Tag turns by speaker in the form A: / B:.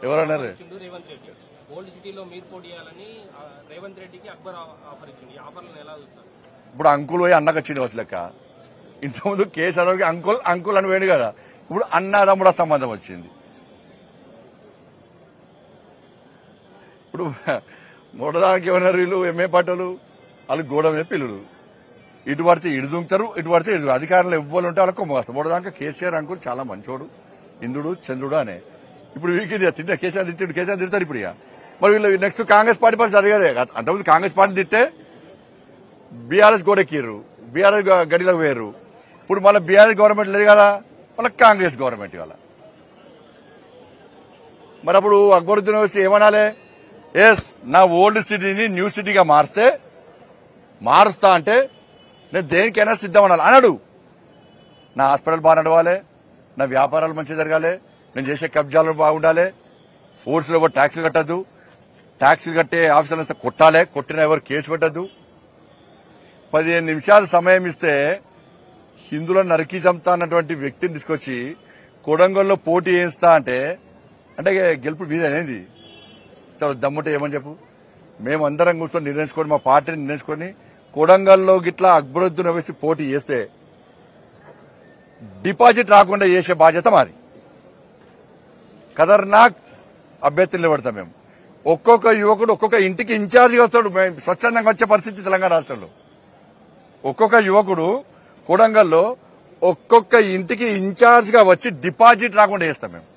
A: ఎవరన్నారు?
B: ఓల్డ్ సిటీలో మీరు పోటీ చేయాలని రేవంత్ రెడ్డికి అక్బర్ ఆఫర్ ఇచ్చింది. ఆఫర్లను ఎలా చూస్తారు?
A: ఇప్పుడు అంకుల్ పోయి అన్నకు వచ్చింది వచ్చి లెక్క. ఇంతకుముందు కేసీఆర్కి అంకుల్ అని పోయింది కదా, ఇప్పుడు అన్నదమ్ముడ సంబంధం వచ్చింది. ఇప్పుడు మూడదానికి ఏమన్నారు వీళ్ళు ఎంఏ పాటలు, వాళ్ళు గోడ మీద పిల్లుడు, ఇటు పడితే ఇటు దుంకుతారు, ఇటు పడితే ఇటు. అధికారంలో ఎవ్వరు ఉంటే వాళ్ళకి కొమ్మగాస్తారు. మూడదాకా కేసీఆర్ అంకుల్ చాలా మంచోడు, ఇంద్రుడు చంద్రుడు అనే. ఇప్పుడు వీరికి తింటే కేసీఆర్ తిడతారు ఇప్పుడు. ఇక మరి వీళ్ళు నెక్స్ట్ కాంగ్రెస్ పార్టీ పరిస్థితి అది కదే. అంతకుముందు కాంగ్రెస్ పార్టీ తిట్టే బీఆర్ఎస్ గోడెక్కిర్రు, బీఆర్ఎస్ గడిలోకి పోయారు. ఇప్పుడు మళ్ళీ బీఆర్ఎస్ గవర్నమెంట్ లేదు కదా, మళ్ళీ కాంగ్రెస్ గవర్నమెంట్ ఇవాళ. మరి అప్పుడు అక్బరుద్దీన్ వచ్చి ఏమనాలి? ఎస్, నా ఓల్డ్ సిటీని న్యూ సిటీగా మారుస్తా అంటే నేను దేనికైనా సిద్ధం అనాలి అన్నాడు. నా హాస్పిటల్ బాగా నడవాలి, నా వ్యాపారాలు మంచిగా జరగాలి, నేను చేసే కబ్జాలు బాగుండాలి, ఓట్స్లో ఎవరు ట్యాక్సీలు కట్టద్దు, ట్యాక్సీలు కట్టే ఆఫీసర్లు కొట్టాలి, కొట్టిన ఎవరు కేసు పెట్టద్దు. 15 నిమిషాలు సమయం ఇస్తే హిందువులను నరికి చంపుతా అన్నటువంటి వ్యక్తిని తీసుకొచ్చి కొడంగల్లో పోటీ చేస్తా అంటే గెలుపు మీద అనేది చాలా దమ్ముంటే ఏమని చెప్పు. మేమందరం కూర్చొని నిర్ణయించుకొని, మా పార్టీని నిర్ణయించుకొని కొడంగల్లో గిట్లా అక్బరుద్దీన్ వేసి పోటీ చేస్తే డిపాజిట్ రాకుండా చేసే బాధ్యత మాది. ఖతర్నాక్ అభ్యర్థులు నిలబడతాం మేము. ఒక్కొక్క యువకుడు ఒక్కొక్క ఇంటికి ఇన్ఛార్జిగా వస్తాడు. స్వచ్ఛందంగా వచ్చే పరిస్థితి తెలంగాణ రాష్ట్రంలో. ఒక్కొక్క యువకుడు కొడంగల్లో ఒక్కొక్క ఇంటికి ఇన్ఛార్జిగా వచ్చి డిపాజిట్ రాకుండా చేస్తాం మేము.